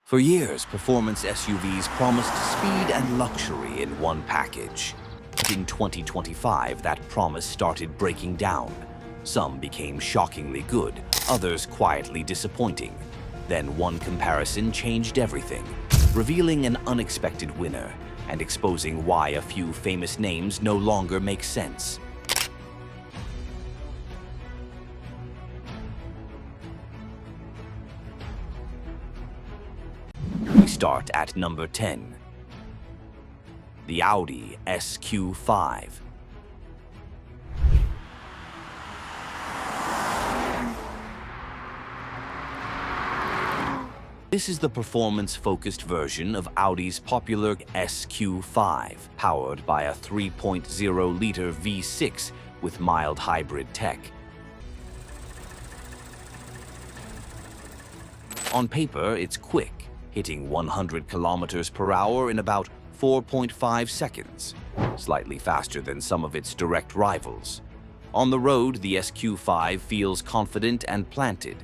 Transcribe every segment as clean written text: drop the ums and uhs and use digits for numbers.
For years, performance SUVs promised speed and luxury in one package. But in 2025, that promise started breaking down. Some became shockingly good, others quietly disappointing. Then one comparison changed everything, revealing an unexpected winner and exposing why a few famous names no longer make sense. We start at number 10. The Audi SQ5. This is the performance-focused version of Audi's popular SQ5, powered by a 3.0-liter V6 with mild hybrid tech. On paper, it's quick, hitting 100 kilometers per hour in about 4.5 seconds, slightly faster than some of its direct rivals. On the road, the SQ5 feels confident and planted.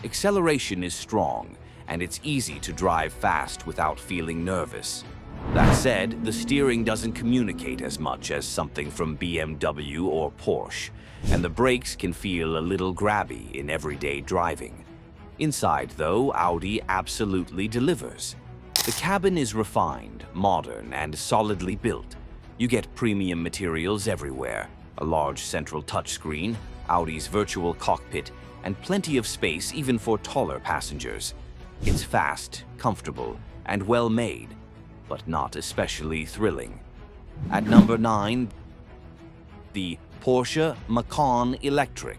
Acceleration is strong, and it's easy to drive fast without feeling nervous. That said, the steering doesn't communicate as much as something from BMW or Porsche, and the brakes can feel a little grabby in everyday driving. Inside, though, Audi absolutely delivers. The cabin is refined, modern, and solidly built. You get premium materials everywhere, a large central touchscreen, Audi's virtual cockpit, and plenty of space even for taller passengers. It's fast, comfortable, and well-made, but not especially thrilling. At number 9, the Porsche Macan Electric.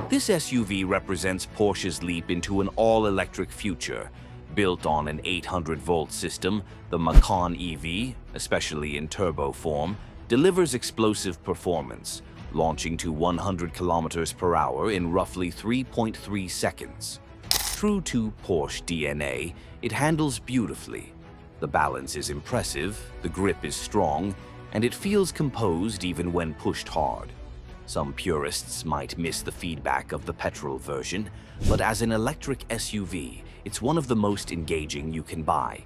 This SUV represents Porsche's leap into an all-electric future. Built on an 800-volt system, the Macan EV, especially in turbo form, delivers explosive performance, launching to 100 kilometers per hour in roughly 3.3 seconds. True to Porsche DNA, it handles beautifully. The balance is impressive, the grip is strong, and it feels composed even when pushed hard. Some purists might miss the feedback of the petrol version, but as an electric SUV, it's one of the most engaging you can buy.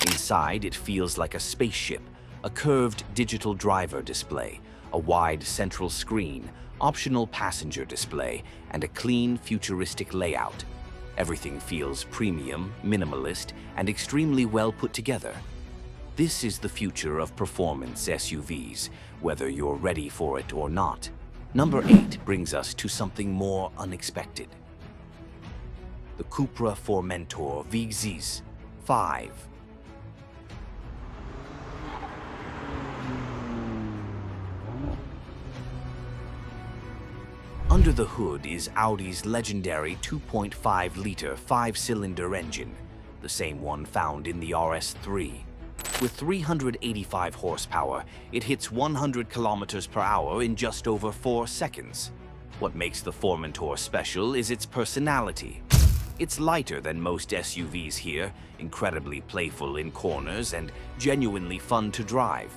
Inside, it feels like a spaceship, a curved digital driver display, a wide central screen, optional passenger display, and a clean, futuristic layout. Everything feels premium, minimalist, and extremely well put together. This is the future of performance SUVs, whether you're ready for it or not. Number 8 brings us to something more unexpected. The Cupra Formentor V6 5. Under the hood is Audi's legendary 2.5-liter 5-cylinder engine, the same one found in the RS3. With 385 horsepower, it hits 100 kilometers per hour in just over 4 seconds. What makes the Formentor special is its personality. It's lighter than most SUVs here, incredibly playful in corners and genuinely fun to drive.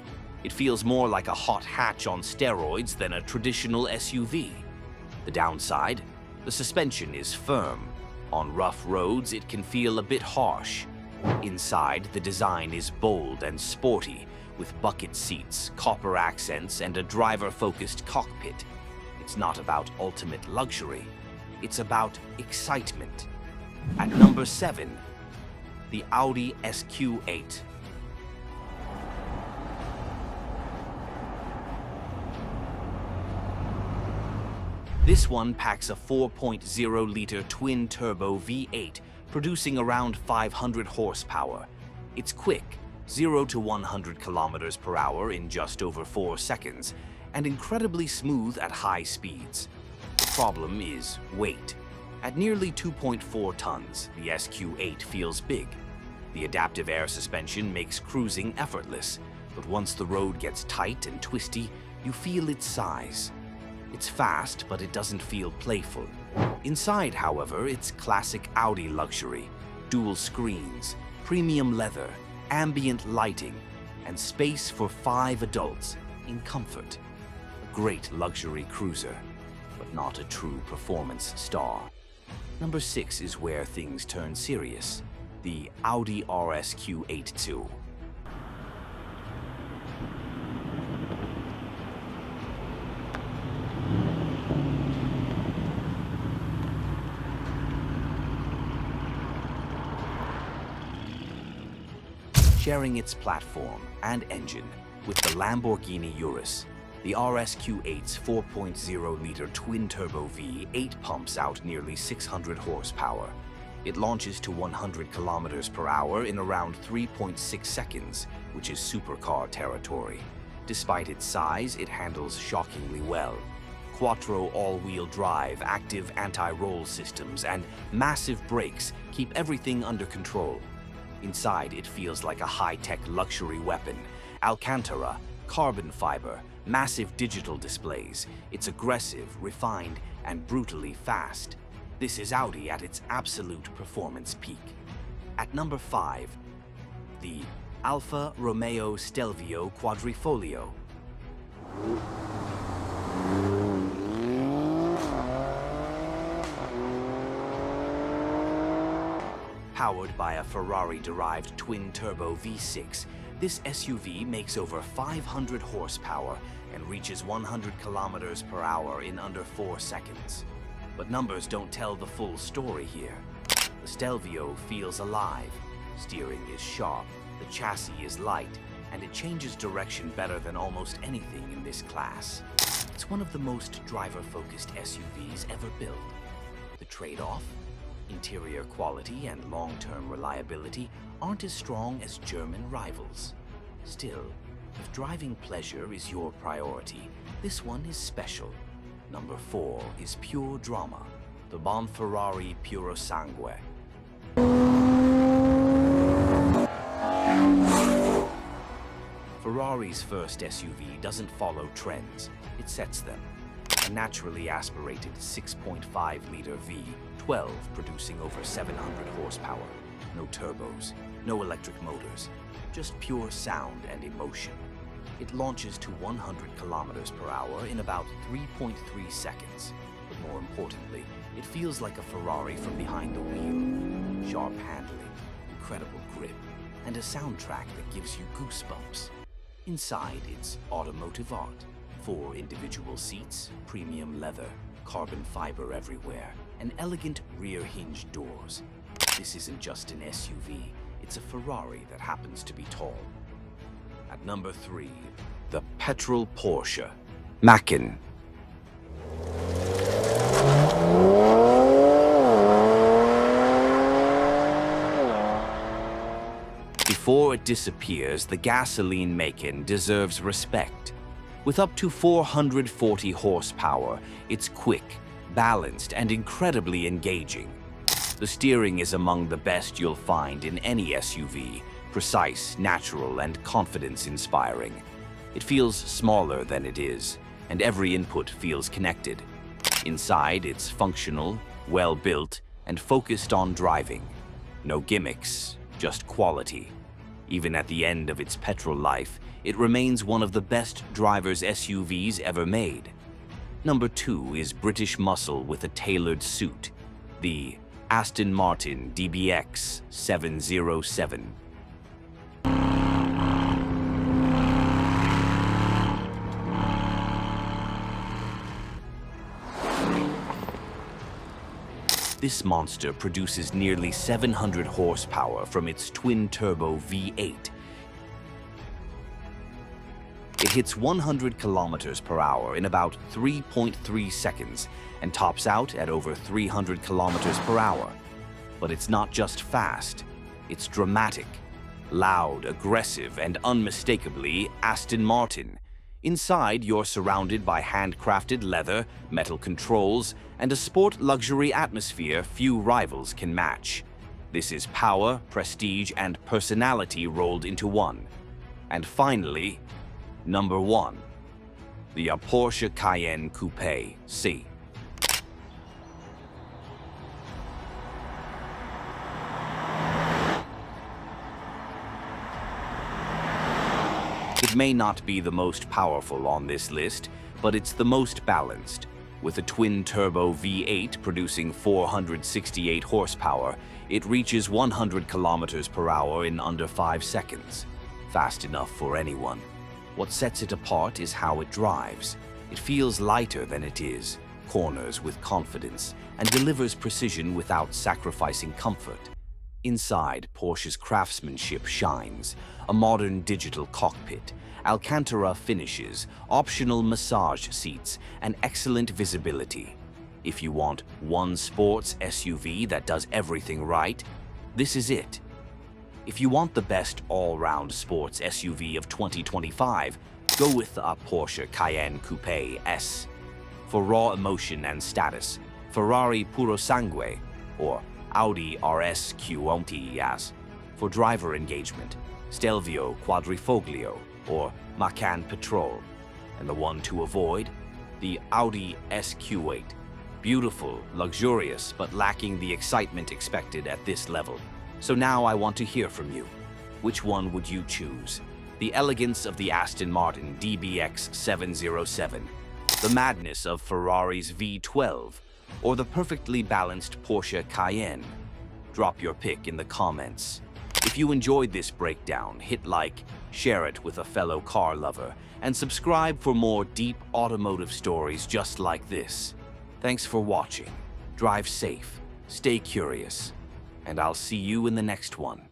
It feels more like a hot hatch on steroids than a traditional SUV. The downside? The suspension is firm. On rough roads, it can feel a bit harsh. Inside, the design is bold and sporty, with bucket seats, copper accents, and a driver-focused cockpit. It's not about ultimate luxury. It's about excitement. At number 7, the Audi SQ8. This one packs a 4.0-liter twin-turbo V8, producing around 500 horsepower. It's quick, 0 to 100 kilometers per hour in just over 4 seconds, and incredibly smooth at high speeds. The problem is weight. At nearly 2.4 tons, the SQ8 feels big. The adaptive air suspension makes cruising effortless, but once the road gets tight and twisty, you feel its size. It's fast, but it doesn't feel playful. Inside, however, it's classic Audi luxury. Dual screens, premium leather, ambient lighting, and space for 5 adults in comfort. A great luxury cruiser, but not a true performance star. Number 6 is where things turn serious, the Audi RSQ82. Sharing its platform and engine with the Lamborghini Urus, the RSQ8's 4.0-liter twin-turbo V8 pumps out nearly 600 horsepower. It launches to 100 kilometers per hour in around 3.6 seconds, which is supercar territory. Despite its size, it handles shockingly well. Quattro all-wheel drive, active anti-roll systems, and massive brakes keep everything under control. Inside, it feels like a high-tech luxury weapon. Alcantara, carbon fiber, massive digital displays. It's aggressive, refined, and brutally fast. This is Audi at its absolute performance peak. At number 5, the Alfa Romeo Stelvio Quadrifoglio. Powered by a Ferrari-derived twin-turbo V6, this SUV makes over 500 horsepower and reaches 100 kilometers per hour in under 4 seconds. But numbers don't tell the full story here. The Stelvio feels alive. Steering is sharp, the chassis is light, and it changes direction better than almost anything in this class. It's one of the most driver-focused SUVs ever built. The trade-off? Interior quality and long-term reliability aren't as strong as German rivals. Still, if driving pleasure is your priority, this one is special. Number 4 is pure drama, the Bonferrari Puro Sangue. Ferrari's first SUV doesn't follow trends, it sets them. A naturally aspirated 6.5-liter V12 producing over 700 horsepower. No turbos, no electric motors, just pure sound and emotion. It launches to 100 kilometers per hour in about 3.3 seconds. But more importantly, it feels like a Ferrari from behind the wheel. Sharp handling, incredible grip, and a soundtrack that gives you goosebumps. Inside, it's automotive art. 4 individual seats, premium leather, carbon fiber everywhere, and elegant rear hinge doors. This isn't just an SUV, it's a Ferrari that happens to be tall. At number 3, the petrol Porsche Macan. Before it disappears, the gasoline Macan deserves respect. With up to 440 horsepower, it's quick, balanced, and incredibly engaging. The steering is among the best you'll find in any SUV, precise, natural, and confidence-inspiring. It feels smaller than it is, and every input feels connected. Inside, it's functional, well-built, and focused on driving. No gimmicks, just quality. Even at the end of its petrol life, it remains one of the best driver's SUVs ever made. Number 2 is British muscle with a tailored suit, the Aston Martin DBX 707. This monster produces nearly 700 horsepower from its twin-turbo V8. It hits 100 kilometers per hour in about 3.3 seconds and tops out at over 300 kilometers per hour. But it's not just fast, it's dramatic, loud, aggressive, and unmistakably Aston Martin. Inside, you're surrounded by handcrafted leather, metal controls, and a sport luxury atmosphere few rivals can match. This is power, prestige, and personality rolled into one. And finally, number 1, the Porsche Cayenne Coupe C. It may not be the most powerful on this list, but it's the most balanced. With a twin-turbo V8 producing 468 horsepower, it reaches 100 kilometers per hour in under 5 seconds. Fast enough for anyone. What sets it apart is how it drives. It feels lighter than it is, corners with confidence, and delivers precision without sacrificing comfort. Inside, Porsche's craftsmanship shines. A modern digital cockpit, Alcantara finishes, optional massage seats, and excellent visibility. If you want one sports SUV that does everything right, this is it. If you want the best all-round sports SUV of 2025, go with a Porsche Cayenne Coupe S. For raw emotion and status, Ferrari Puro Sangue or Audi RS Q11. For driver engagement, Stelvio Quadrifoglio or Macan Patrol. And the one to avoid? The Audi SQ8. Beautiful, luxurious, but lacking the excitement expected at this level. So now I want to hear from you. Which one would you choose? The elegance of the Aston Martin DBX 707, the madness of Ferrari's V12, or the perfectly balanced Porsche Cayenne? Drop your pick in the comments. If you enjoyed this breakdown, hit like, share it with a fellow car lover, and subscribe for more deep automotive stories just like this. Thanks for watching. Drive safe, stay curious, and I'll see you in the next one.